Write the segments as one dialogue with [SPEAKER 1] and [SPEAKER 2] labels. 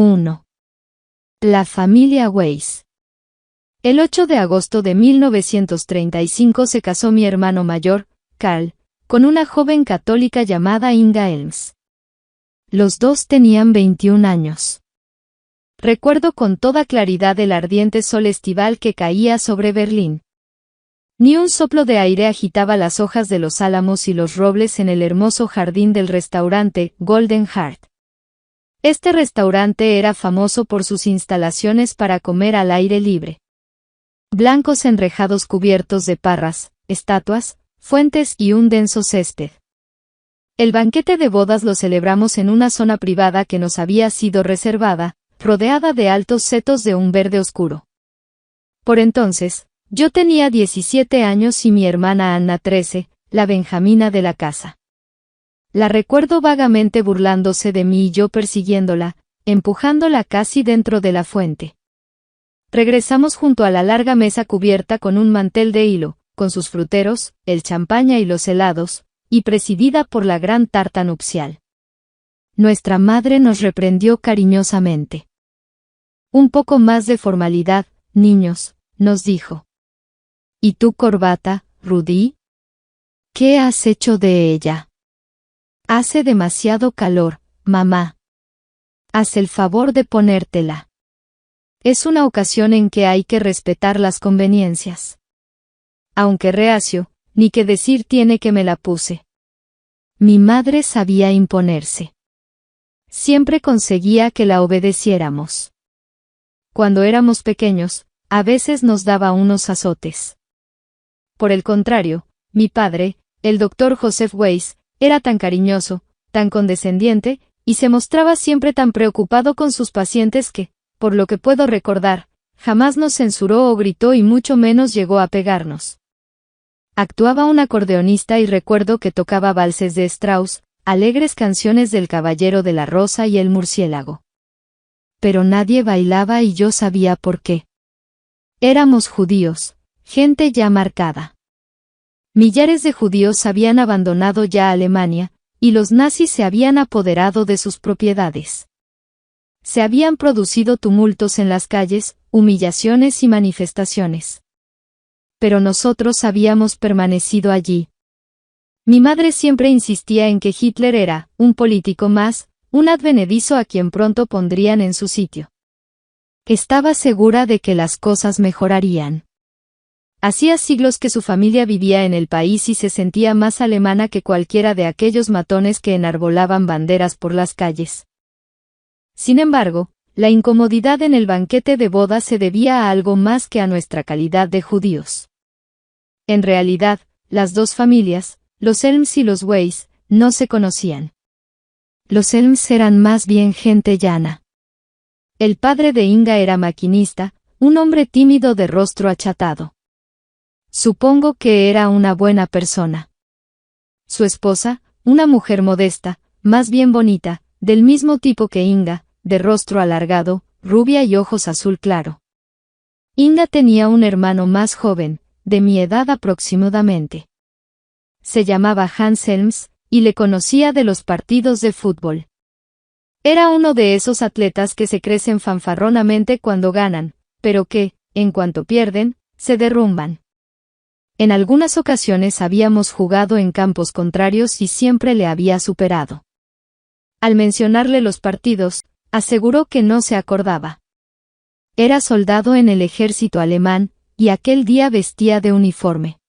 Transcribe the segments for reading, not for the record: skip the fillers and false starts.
[SPEAKER 1] 1. La familia Weiss. El 8 de agosto de 1935 se casó mi hermano mayor, Carl, con una joven católica llamada Inga Elms. Los dos tenían 21 años. Recuerdo con toda claridad el ardiente sol estival que caía sobre Berlín. Ni un soplo de aire agitaba las hojas de los álamos y los robles en el hermoso jardín del restaurante Golden Heart. Este restaurante era famoso por sus instalaciones para comer al aire libre. Blancos enrejados cubiertos de parras, estatuas, fuentes y un denso césped. El banquete de bodas lo celebramos en una zona privada que nos había sido reservada, rodeada de altos setos de un verde oscuro. Por entonces, yo tenía 17 años y mi hermana Anna 13, la benjamina de la casa. La recuerdo vagamente burlándose de mí y yo persiguiéndola, empujándola casi dentro de la fuente. Regresamos junto a la larga mesa cubierta con un mantel de hilo, con sus fruteros, el champaña y los helados, y presidida por la gran tarta nupcial. Nuestra madre nos reprendió cariñosamente. Un poco más de formalidad, niños, nos dijo. ¿Y tu corbata, Rudy? ¿Qué has hecho de ella? Hace demasiado calor, mamá. Haz el favor de ponértela. Es una ocasión en que hay que respetar las conveniencias. Aunque reacio, ni que decir tiene que me la puse. Mi madre sabía imponerse. Siempre conseguía que la obedeciéramos. Cuando éramos pequeños, a veces nos daba unos azotes. Por el contrario, mi padre, el doctor Joseph Weiss, era tan cariñoso, tan condescendiente, y se mostraba siempre tan preocupado con sus pacientes que, por lo que puedo recordar, jamás nos censuró o gritó y mucho menos llegó a pegarnos. Actuaba un acordeonista y recuerdo que tocaba valses de Strauss, alegres canciones del Caballero de la Rosa y el Murciélago. Pero nadie bailaba y yo sabía por qué. Éramos judíos, gente ya marcada. Millares de judíos habían abandonado ya Alemania, y los nazis se habían apoderado de sus propiedades. Se habían producido tumultos en las calles, humillaciones y manifestaciones. Pero nosotros habíamos permanecido allí. Mi madre siempre insistía en que Hitler era un político más, un advenedizo a quien pronto pondrían en su sitio. Estaba segura de que las cosas mejorarían. Hacía siglos que su familia vivía en el país y se sentía más alemana que cualquiera de aquellos matones que enarbolaban banderas por las calles. Sin embargo, la incomodidad en el banquete de boda se debía a algo más que a nuestra calidad de judíos. En realidad, las dos familias, los Elms y los Weiss, no se conocían. Los Elms eran más bien gente llana. El padre de Inga era maquinista, un hombre tímido de rostro achatado. Supongo que era una buena persona. Su esposa, una mujer modesta, más bien bonita, del mismo tipo que Inga, de rostro alargado, rubia y ojos azul claro. Inga tenía un hermano más joven, de mi edad aproximadamente. Se llamaba Hans Elms, y le conocía de los partidos de fútbol. Era uno de esos atletas que se crecen fanfarronamente cuando ganan, pero que, en cuanto pierden, se derrumban. En algunas ocasiones habíamos jugado en campos contrarios y siempre le había superado. Al mencionarle los partidos, aseguró que no se acordaba. Era soldado en el ejército alemán, y aquel día vestía de uniforme.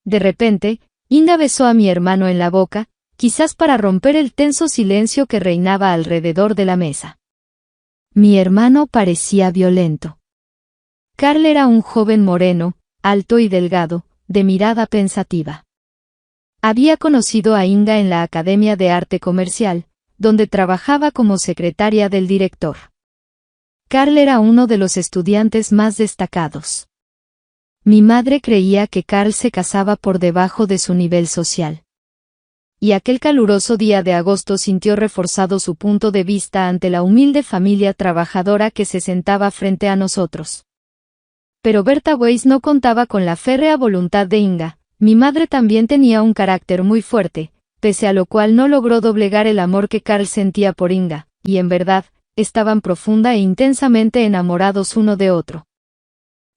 [SPEAKER 1] De repente, Inga besó a mi hermano en la boca, quizás para romper el tenso silencio que reinaba alrededor de la mesa. Mi hermano parecía violento. Carl era un joven moreno, alto y delgado, de mirada pensativa. Había conocido a Inga en la Academia de Arte Comercial, donde trabajaba como secretaria del director. Carl era uno de los estudiantes más destacados. Mi madre creía que Carl se casaba por debajo de su nivel social. Y aquel caluroso día de agosto sintió reforzado su punto de vista ante la humilde familia trabajadora que se sentaba frente a nosotros. Pero Berta Weiss no contaba con la férrea voluntad de Inga. Mi madre también tenía un carácter muy fuerte, pese a lo cual no logró doblegar el amor que Carl sentía por Inga, y en verdad, estaban profunda e intensamente enamorados uno de otro.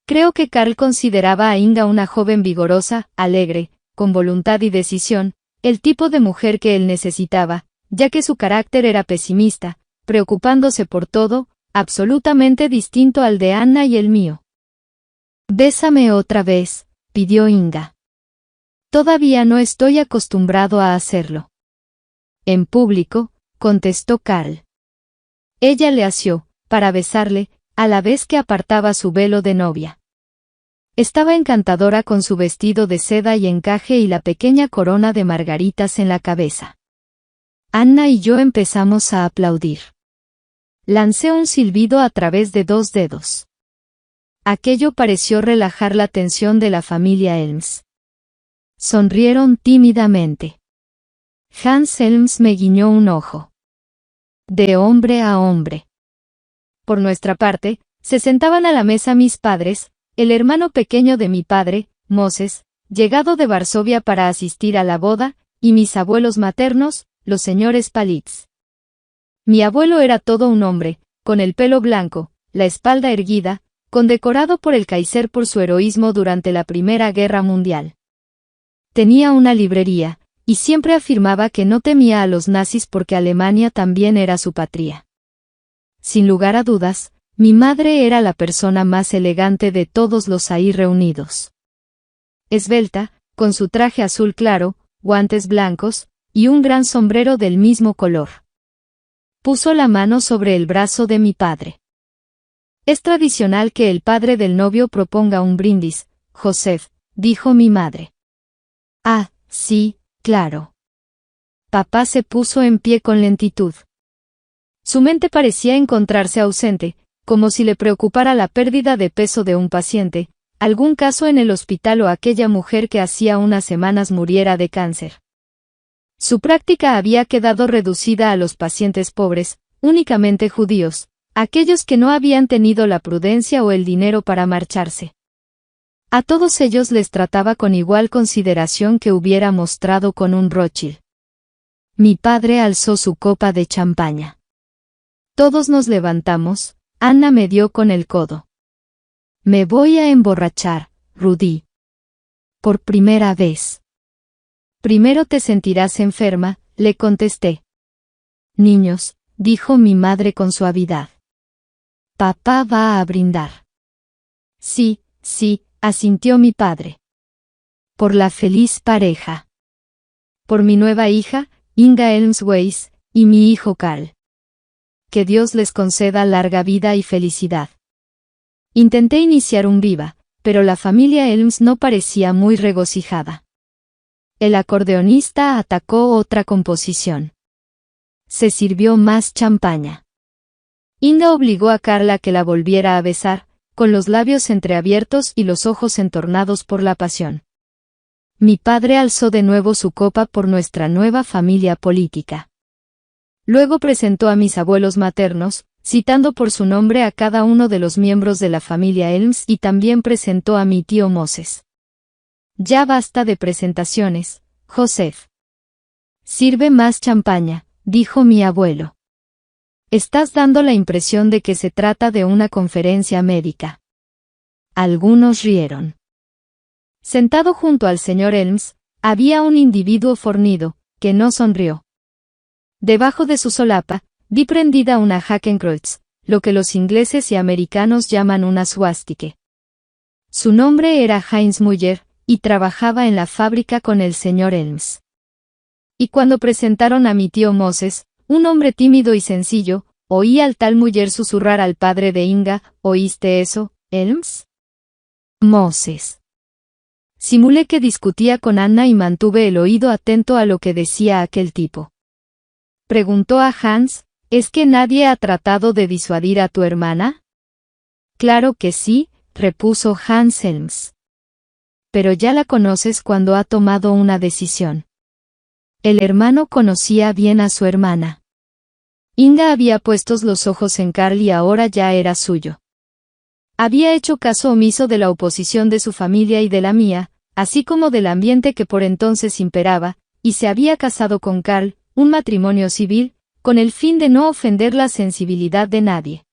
[SPEAKER 1] Creo que Carl consideraba a Inga una joven vigorosa, alegre, con voluntad y decisión, el tipo de mujer que él necesitaba, ya que su carácter era pesimista, preocupándose por todo, absolutamente distinto al de Anna y el mío. «Bésame otra vez», pidió Inga. «Todavía no estoy acostumbrado a hacerlo». «En público», contestó Carl. Ella le asió, para besarle, a la vez que apartaba su velo de novia. Estaba encantadora con su vestido de seda y encaje y la pequeña corona de margaritas en la cabeza. Anna y yo empezamos a aplaudir. Lancé un silbido a través de 2 dedos. Aquello pareció relajar la tensión de la familia Elms. Sonrieron tímidamente. Hans Elms me guiñó un ojo. De hombre a hombre. Por nuestra parte, se sentaban a la mesa mis padres, el hermano pequeño de mi padre, Moses, llegado de Varsovia para asistir a la boda, y mis abuelos maternos, los señores Palitz. Mi abuelo era todo un hombre, con el pelo blanco, la espalda erguida, condecorado por el Kaiser por su heroísmo durante la Primera Guerra Mundial. Tenía una librería, y siempre afirmaba que no temía a los nazis porque Alemania también era su patria. Sin lugar a dudas, mi madre era la persona más elegante de todos los ahí reunidos. Esbelta, con su traje azul claro, guantes blancos, y un gran sombrero del mismo color. Puso la mano sobre el brazo de mi padre. «Es tradicional que el padre del novio proponga un brindis, Joseph», dijo mi madre. «Ah, sí, claro». Papá se puso en pie con lentitud. Su mente parecía encontrarse ausente, como si le preocupara la pérdida de peso de un paciente, algún caso en el hospital o aquella mujer que hacía unas semanas muriera de cáncer. Su práctica había quedado reducida a los pacientes pobres, únicamente judíos, aquellos que no habían tenido la prudencia o el dinero para marcharse. A todos ellos les trataba con igual consideración que hubiera mostrado con un Rothschild. Mi padre alzó su copa de champaña. Todos nos levantamos, Anna me dio con el codo. «Me voy a emborrachar, Rudy. Por primera vez». «Primero te sentirás enferma», le contesté. «Niños», dijo mi madre con suavidad. «Papá va a brindar». «Sí, sí», asintió mi padre. «Por la feliz pareja. Por mi nueva hija, Inga Elms-Weiss, y mi hijo Carl. Que Dios les conceda larga vida y felicidad». Intenté iniciar un viva, pero la familia Elms no parecía muy regocijada. El acordeonista atacó otra composición. Se sirvió más champaña. Inga obligó a Carl a que la volviera a besar, con los labios entreabiertos y los ojos entornados por la pasión. Mi padre alzó de nuevo su copa por nuestra nueva familia política. Luego presentó a mis abuelos maternos, citando por su nombre a cada uno de los miembros de la familia Elms y también presentó a mi tío Moses. «Ya basta de presentaciones, Joseph. Sirve más champaña», dijo mi abuelo. «Estás dando la impresión de que se trata de una conferencia médica». Algunos rieron. Sentado junto al señor Elms, había un individuo fornido, que no sonrió. Debajo de su solapa, vi prendida una Hakenkreuz, lo que los ingleses y americanos llaman una suástica. Su nombre era Heinz Müller, y trabajaba en la fábrica con el señor Elms. Y cuando presentaron a mi tío Moses, un hombre tímido y sencillo, oí al tal Müller susurrar al padre de Inga: «¿Oíste eso, Elms?» Moses. Simulé que discutía con Anna y mantuve el oído atento a lo que decía aquel tipo. Preguntó a Hans: «¿Es que nadie ha tratado de disuadir a tu hermana?» «Claro que sí», repuso Hans Elms. «Pero ya la conoces cuando ha tomado una decisión». El hermano conocía bien a su hermana. Inga había puesto los ojos en Carl y ahora ya era suyo. Había hecho caso omiso de la oposición de su familia y de la mía, así como del ambiente que por entonces imperaba, y se había casado con Carl, un matrimonio civil, con el fin de no ofender la sensibilidad de nadie.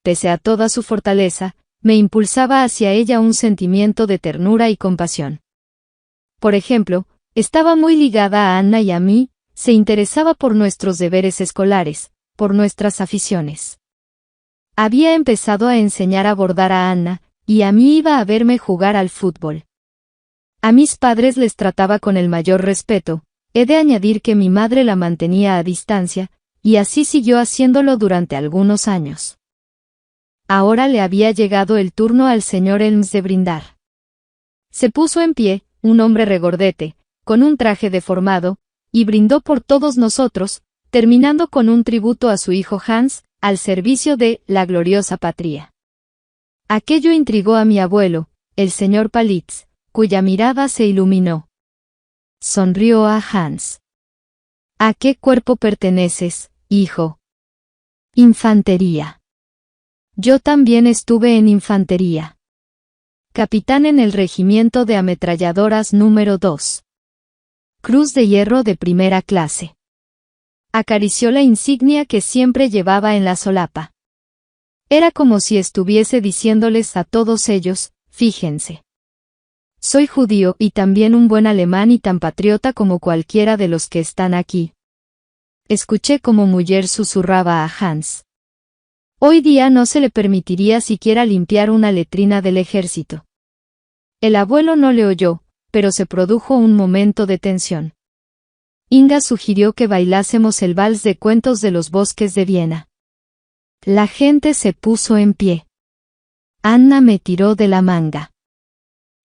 [SPEAKER 1] Pese a toda su fortaleza, me impulsaba hacia ella un sentimiento de ternura y compasión. Por ejemplo, estaba muy ligada a Anna y a mí, se interesaba por nuestros deberes escolares, por nuestras aficiones. Había empezado a enseñar a bordar a Anna, y a mí iba a verme jugar al fútbol. A mis padres les trataba con el mayor respeto, he de añadir que mi madre la mantenía a distancia, y así siguió haciéndolo durante algunos años. Ahora le había llegado el turno al señor Elms de brindar. Se puso en pie, un hombre regordete, con un traje deformado, y brindó por todos nosotros, terminando con un tributo a su hijo Hans, al servicio de la gloriosa patria. Aquello intrigó a mi abuelo, el señor Palitz, cuya mirada se iluminó. Sonrió a Hans. ¿A qué cuerpo perteneces, hijo? Infantería. Yo también estuve en infantería. Capitán en el regimiento de ametralladoras número 2. Cruz de hierro de primera clase. Acarició la insignia que siempre llevaba en la solapa. Era como si estuviese diciéndoles a todos ellos, fíjense. Soy judío y también un buen alemán y tan patriota como cualquiera de los que están aquí. Escuché como Müller susurraba a Hans. Hoy día no se le permitiría siquiera limpiar una letrina del ejército. El abuelo no le oyó, pero se produjo un momento de tensión. Inga sugirió que bailásemos el vals de cuentos de los bosques de Viena. La gente se puso en pie. Anna me tiró de la manga.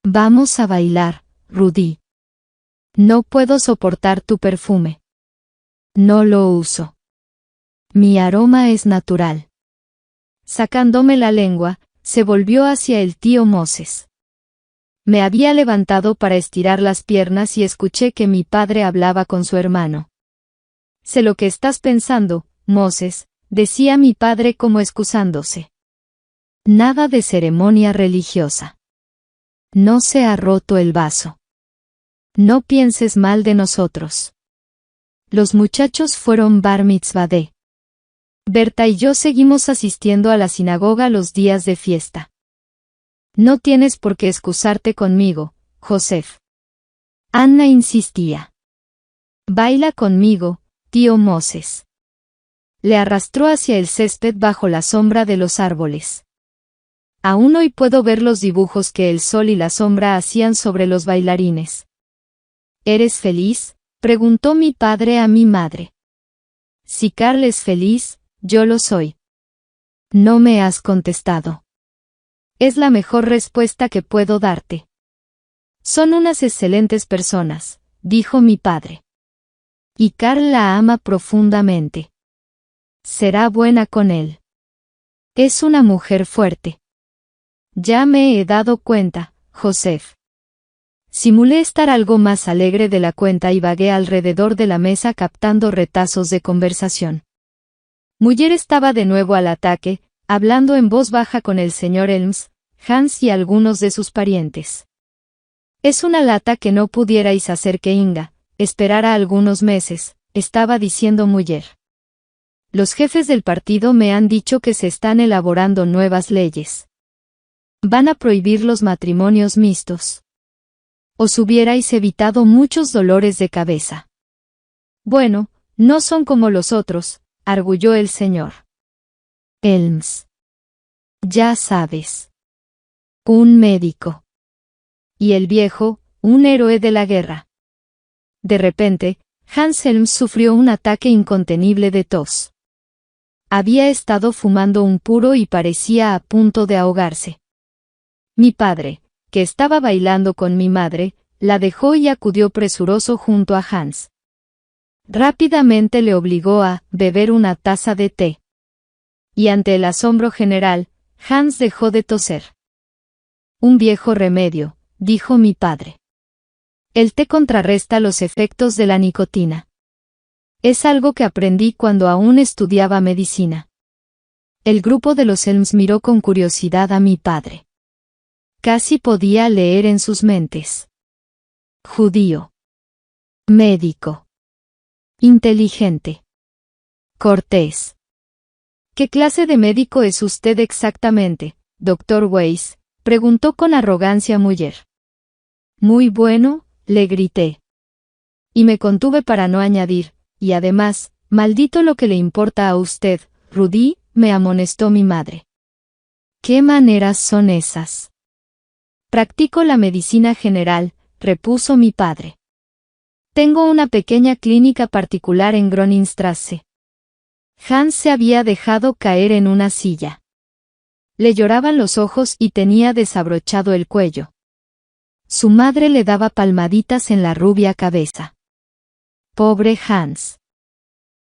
[SPEAKER 1] Vamos a bailar, Rudi. No puedo soportar tu perfume. No lo uso. Mi aroma es natural. Sacándome la lengua, se volvió hacia el tío Moses. Me había levantado para estirar las piernas y escuché que mi padre hablaba con su hermano. Sé lo que estás pensando, Moses, decía mi padre como excusándose. Nada de ceremonia religiosa. No se ha roto el vaso. No pienses mal de nosotros. Los muchachos fueron bar mitzvah de. Berta y yo seguimos asistiendo a la sinagoga los días de fiesta. No tienes por qué excusarte conmigo, Joseph. Anna insistía. Baila conmigo, tío Moses. Le arrastró hacia el césped bajo la sombra de los árboles. Aún hoy puedo ver los dibujos que el sol y la sombra hacían sobre los bailarines. ¿Eres feliz?, preguntó mi padre a mi madre. Si Carl es feliz, yo lo soy. No me has contestado. Es la mejor respuesta que puedo darte. Son unas excelentes personas, dijo mi padre. Y Carl la ama profundamente. Será buena con él. Es una mujer fuerte. Ya me he dado cuenta, Joseph. Simulé estar algo más alegre de la cuenta y vagué alrededor de la mesa captando retazos de conversación. Müller estaba de nuevo al ataque, hablando en voz baja con el señor Elms, Hans y algunos de sus parientes. Es una lata que no pudierais hacer que Inga esperara algunos meses, estaba diciendo Müller. Los jefes del partido me han dicho que se están elaborando nuevas leyes. Van a prohibir los matrimonios mixtos. Os hubierais evitado muchos dolores de cabeza. Bueno, no son como los otros, arguyó el señor Elms. Ya sabes. Un médico. Y el viejo, un héroe de la guerra. De repente, Hans Elms sufrió un ataque incontenible de tos. Había estado fumando un puro y parecía a punto de ahogarse. Mi padre, que estaba bailando con mi madre, la dejó y acudió presuroso junto a Hans. Rápidamente le obligó a beber una taza de té. Y ante el asombro general, Hans dejó de toser. Un viejo remedio, dijo mi padre. El té contrarresta los efectos de la nicotina. Es algo que aprendí cuando aún estudiaba medicina. El grupo de los Elms miró con curiosidad a mi padre. Casi podía leer en sus mentes. Judío. Médico. Inteligente. Cortés. ¿Qué clase de médico es usted exactamente, doctor Weiss?, preguntó con arrogancia Muller. Muy bueno, le grité. Y me contuve para no añadir, y además, maldito lo que le importa a usted, Rudy, me amonestó mi madre. ¿Qué maneras son esas? Practico la medicina general, repuso mi padre. Tengo una pequeña clínica particular en Groningstrasse. Hans se había dejado caer en una silla. Le lloraban los ojos y tenía desabrochado el cuello. Su madre le daba palmaditas en la rubia cabeza. Pobre Hans.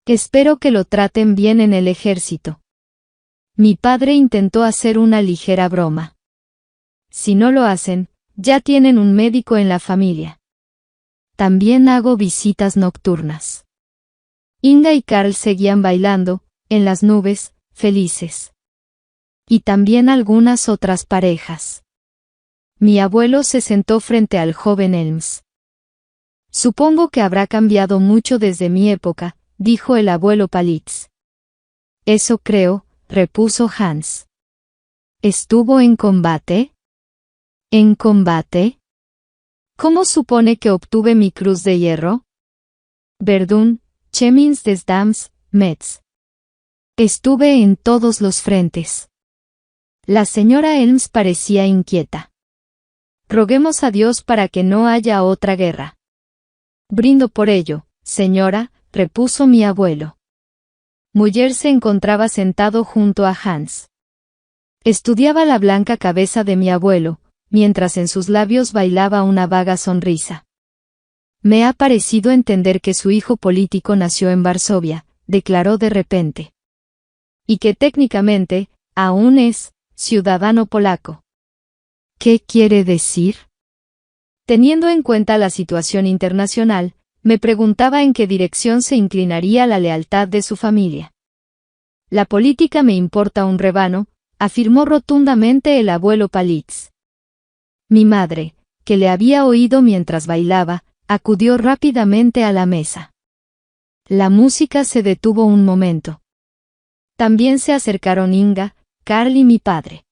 [SPEAKER 1] Espero que lo traten bien en el ejército. Mi padre intentó hacer una ligera broma. Si no lo hacen, ya tienen un médico en la familia. También hago visitas nocturnas. Inga y Carl seguían bailando, en las nubes, felices. Y también algunas otras parejas. Mi abuelo se sentó frente al joven Elms. Supongo que habrá cambiado mucho desde mi época, dijo el abuelo Palitz. Eso creo, repuso Hans. ¿Estuvo en combate? ¿En combate? ¿Cómo supone que obtuve mi cruz de hierro? Verdun, Chemins des Dams, Metz. Estuve en todos los frentes. La señora Elms parecía inquieta. Roguemos a Dios para que no haya otra guerra. Brindo por ello, señora, repuso mi abuelo. Muller se encontraba sentado junto a Hans. Estudiaba la blanca cabeza de mi abuelo, mientras en sus labios bailaba una vaga sonrisa. Me ha parecido entender que su hijo político nació en Varsovia, declaró de repente. Y que técnicamente, aún es, ciudadano polaco. ¿Qué quiere decir? Teniendo en cuenta la situación internacional, me preguntaba en qué dirección se inclinaría la lealtad de su familia. La política me importa un rebano, afirmó rotundamente el abuelo Palitz. Mi madre, que le había oído mientras bailaba, acudió rápidamente a la mesa. La música se detuvo un momento. También se acercaron Inga, Carl y mi padre.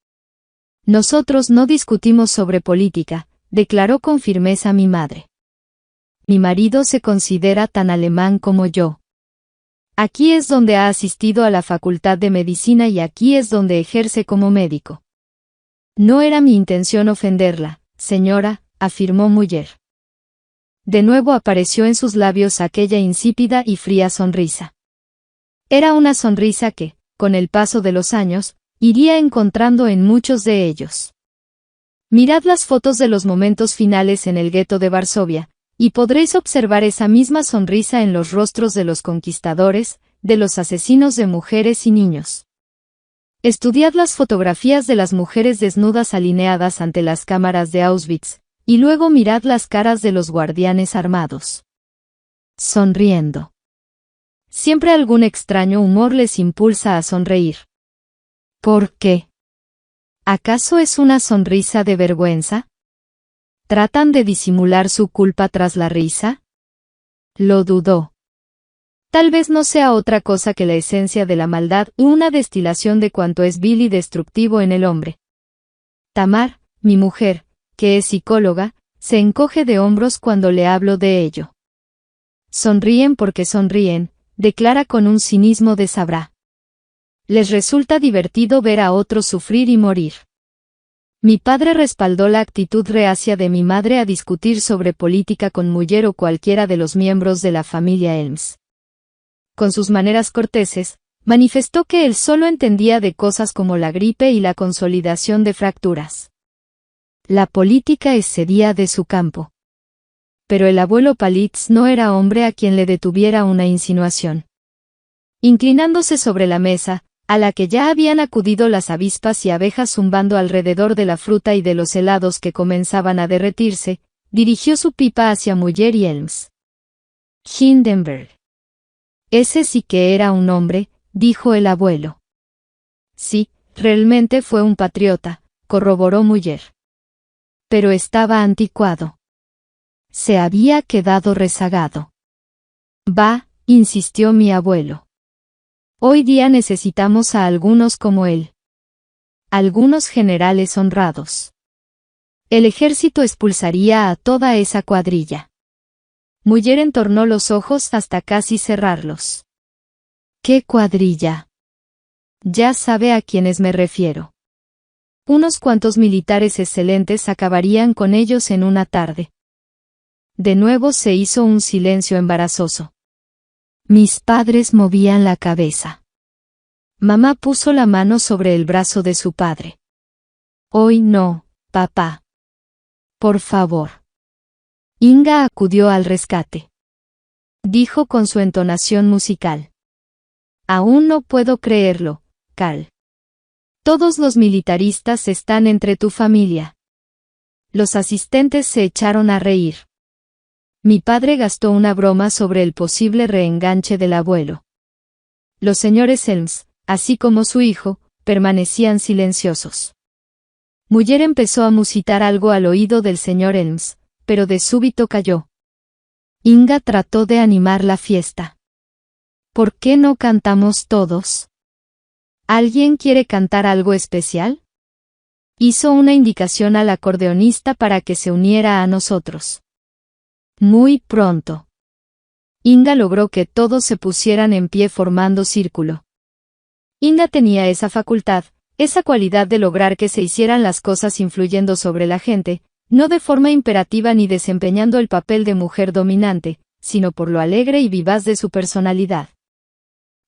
[SPEAKER 1] Nosotros no discutimos sobre política, declaró con firmeza mi madre. Mi marido se considera tan alemán como yo. Aquí es donde ha asistido a la Facultad de Medicina y aquí es donde ejerce como médico. No era mi intención ofenderla, señora, afirmó Muller. De nuevo apareció en sus labios aquella insípida y fría sonrisa. Era una sonrisa que, con el paso de los años, iría encontrando en muchos de ellos. Mirad las fotos de los momentos finales en el gueto de Varsovia, y podréis observar esa misma sonrisa en los rostros de los conquistadores, de los asesinos de mujeres y niños. Estudiad las fotografías de las mujeres desnudas alineadas ante las cámaras de Auschwitz, y luego mirad las caras de los guardianes armados. Sonriendo. Siempre algún extraño humor les impulsa a sonreír. ¿Por qué? ¿Acaso es una sonrisa de vergüenza? ¿Tratan de disimular su culpa tras la risa? Lo dudó. Tal vez no sea otra cosa que la esencia de la maldad y una destilación de cuanto es vil y destructivo en el hombre. Tamar, mi mujer, que es psicóloga, se encoge de hombros cuando le hablo de ello. Sonríen porque sonríen, declara con un cinismo de sabrá. Les resulta divertido ver a otros sufrir y morir. Mi padre respaldó la actitud reacia de mi madre a discutir sobre política con Muller o cualquiera de los miembros de la familia Elms. Con sus maneras corteses, manifestó que él solo entendía de cosas como la gripe y la consolidación de fracturas. La política excedía de su campo. Pero el abuelo Palitz no era hombre a quien le detuviera una insinuación. Inclinándose sobre la mesa, a la que ya habían acudido las avispas y abejas zumbando alrededor de la fruta y de los helados que comenzaban a derretirse, dirigió su pipa hacia Muller y Elms. Hindenburg. Ese sí que era un hombre, dijo el abuelo. Sí, realmente fue un patriota, corroboró Muller. Pero estaba anticuado. Se había quedado rezagado. Va, insistió mi abuelo. Hoy día necesitamos a algunos como él. Algunos generales honrados. El ejército expulsaría a toda esa cuadrilla. Muller entornó los ojos hasta casi cerrarlos. ¿Qué cuadrilla? Ya sabe a quiénes me refiero. Unos cuantos militares excelentes acabarían con ellos en una tarde. De nuevo se hizo un silencio embarazoso. Mis padres movían la cabeza. Mamá puso la mano sobre el brazo de su padre. Hoy no, papá. Por favor. Inga acudió al rescate. Dijo con su entonación musical. Aún no puedo creerlo, Carl. Todos los militaristas están entre tu familia. Los asistentes se echaron a reír. Mi padre gastó una broma sobre el posible reenganche del abuelo. Los señores Helms, así como su hijo, permanecían silenciosos. Muller empezó a musitar algo al oído del señor Helms, pero de súbito calló. Inga trató de animar la fiesta. ¿Por qué no cantamos todos? ¿Alguien quiere cantar algo especial? Hizo una indicación al acordeonista para que se uniera a nosotros. Muy pronto. Inga logró que todos se pusieran en pie formando círculo. Inga tenía esa facultad, esa cualidad de lograr que se hicieran las cosas influyendo sobre la gente, no de forma imperativa ni desempeñando el papel de mujer dominante, sino por lo alegre y vivaz de su personalidad.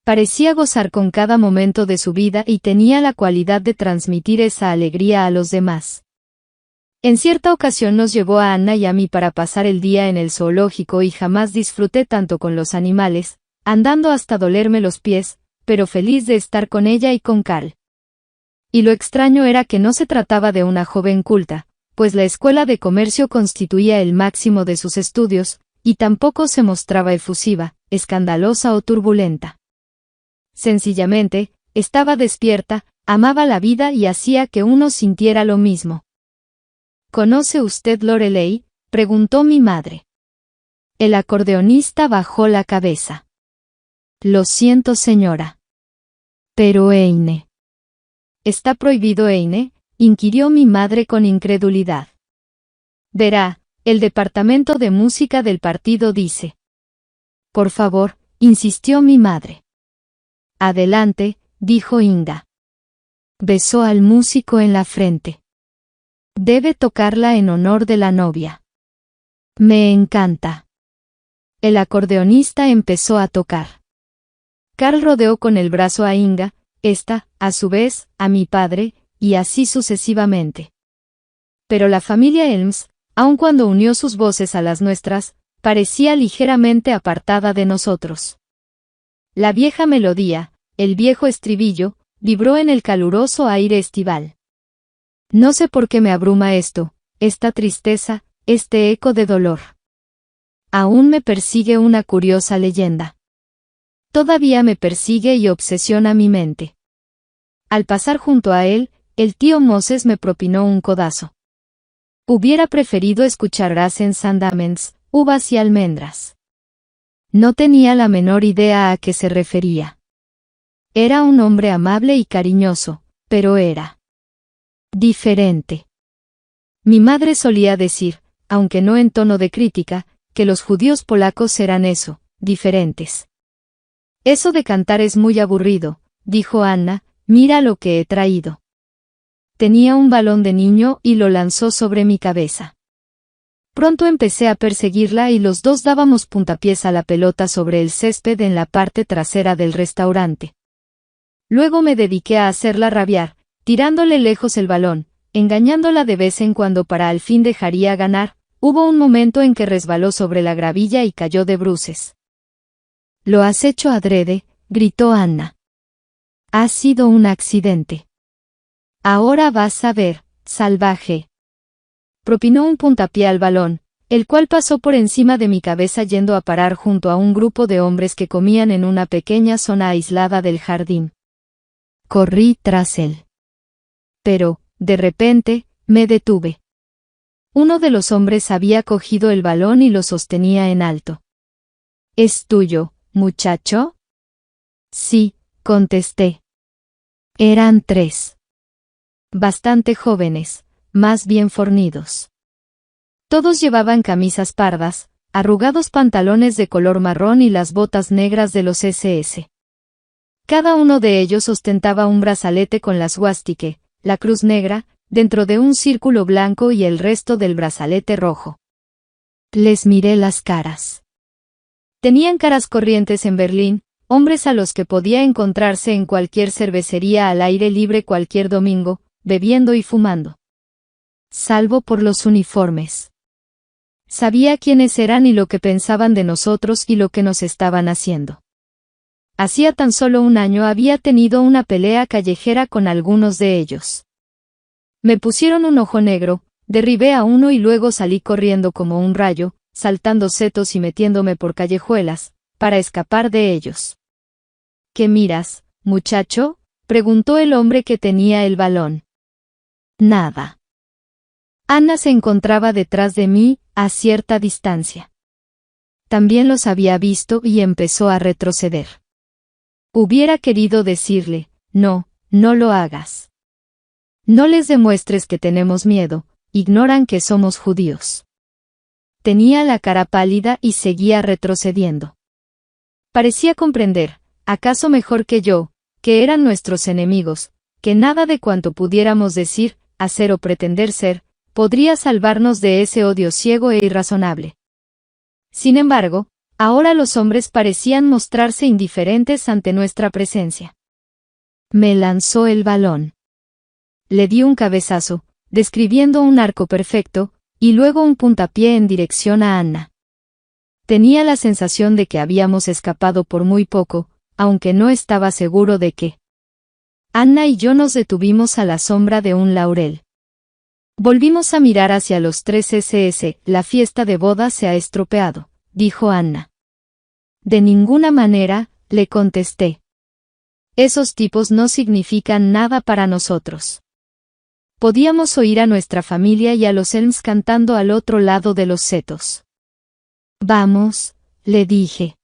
[SPEAKER 1] Parecía gozar con cada momento de su vida y tenía la cualidad de transmitir esa alegría a los demás. En cierta ocasión nos llevó a Anna y a mí para pasar el día en el zoológico y jamás disfruté tanto con los animales, andando hasta dolerme los pies, pero feliz de estar con ella y con Carl. Y lo extraño era que no se trataba de una joven culta, pues la escuela de comercio constituía el máximo de sus estudios, y tampoco se mostraba efusiva, escandalosa o turbulenta. Sencillamente, estaba despierta, amaba la vida y hacía que uno sintiera lo mismo. ¿Conoce usted Loreley?, preguntó mi madre. El acordeonista bajó la cabeza. Lo siento, señora. Pero Eine. ¿Está prohibido Eine?, inquirió mi madre con incredulidad. Verá, el departamento de música del partido dice. Por favor, insistió mi madre. Adelante, dijo Inga. Besó al músico en la frente. Debe tocarla en honor de la novia. Me encanta. El acordeonista empezó a tocar. Carl rodeó con el brazo a Inga, esta, a su vez, a mi padre, y así sucesivamente. Pero la familia Helms, aun cuando unió sus voces a las nuestras, parecía ligeramente apartada de nosotros. La vieja melodía, el viejo estribillo, vibró en el caluroso aire estival. No sé por qué me abruma esto, esta tristeza, este eco de dolor. Aún me persigue una curiosa leyenda. Todavía me persigue y obsesiona mi mente. Al pasar junto a él, el tío Moses me propinó un codazo. Hubiera preferido escuchar Rasen Sandamens, uvas y almendras. No tenía la menor idea a qué se refería. Era un hombre amable y cariñoso, pero era diferente. Mi madre solía decir, aunque no en tono de crítica, que los judíos polacos eran eso, diferentes. Eso de cantar es muy aburrido, dijo Anna, mira lo que he traído. Tenía un balón de niño y lo lanzó sobre mi cabeza. Pronto empecé a perseguirla y los dos dábamos puntapiés a la pelota sobre el césped en la parte trasera del restaurante. Luego me dediqué a hacerla rabiar, tirándole lejos el balón, engañándola de vez en cuando para al fin dejaría ganar. Hubo un momento en que resbaló sobre la gravilla y cayó de bruces. «Lo has hecho adrede», gritó Anna. «Ha sido un accidente. Ahora vas a ver, salvaje». Propinó un puntapié al balón, el cual pasó por encima de mi cabeza yendo a parar junto a un grupo de hombres que comían en una pequeña zona aislada del jardín. Corrí tras él. Pero, de repente, me detuve. Uno de los hombres había cogido el balón y lo sostenía en alto. «¿Es tuyo, muchacho?» «Sí», contesté. Eran 3. Bastante jóvenes, más bien fornidos. Todos llevaban camisas pardas, arrugados pantalones de color marrón y las botas negras de los SS. Cada uno de ellos ostentaba un brazalete con la suástica, la cruz negra, dentro de un círculo blanco y el resto del brazalete rojo. Les miré las caras. Tenían caras corrientes en Berlín, hombres a los que podía encontrarse en cualquier cervecería al aire libre cualquier domingo, bebiendo y fumando. Salvo por los uniformes. Sabía quiénes eran y lo que pensaban de nosotros y lo que nos estaban haciendo. Hacía tan solo un año había tenido una pelea callejera con algunos de ellos. Me pusieron un ojo negro, derribé a uno y luego salí corriendo como un rayo, saltando setos y metiéndome por callejuelas, para escapar de ellos. ¿Qué miras, muchacho?, preguntó el hombre que tenía el balón. Nada. Anna se encontraba detrás de mí, a cierta distancia. También los había visto y empezó a retroceder. Hubiera querido decirle, no, no lo hagas. No les demuestres que tenemos miedo, ignoran que somos judíos. Tenía la cara pálida y seguía retrocediendo. Parecía comprender, acaso mejor que yo, que eran nuestros enemigos, que nada de cuanto pudiéramos decir, hacer o pretender ser, podría salvarnos de ese odio ciego e irrazonable. Sin embargo, ahora los hombres parecían mostrarse indiferentes ante nuestra presencia. Me lanzó el balón. Le di un cabezazo, describiendo un arco perfecto, y luego un puntapié en dirección a Anna. Tenía la sensación de que habíamos escapado por muy poco, aunque no estaba seguro de qué. Anna y yo nos detuvimos a la sombra de un laurel. Volvimos a mirar hacia los 3 SS. La fiesta de boda se ha estropeado, dijo Anna. De ninguna manera, le contesté. Esos tipos no significan nada para nosotros. Podíamos oír a nuestra familia y a los Elms cantando al otro lado de los setos. Vamos, le dije.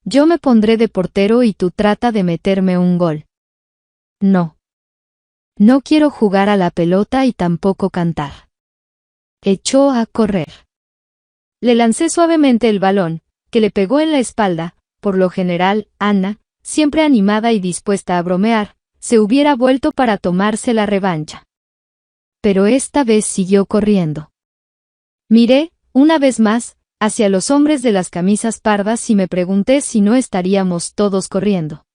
[SPEAKER 1] Yo me pondré de portero y tú trata de meterme un gol. No. No quiero jugar a la pelota y tampoco cantar. Echó a correr. Le lancé suavemente el balón, que le pegó en la espalda. Por lo general, Anna, siempre animada y dispuesta a bromear, se hubiera vuelto para tomarse la revancha. Pero esta vez siguió corriendo. Miré, una vez más, hacia los hombres de las camisas pardas y me pregunté si no estaríamos todos corriendo.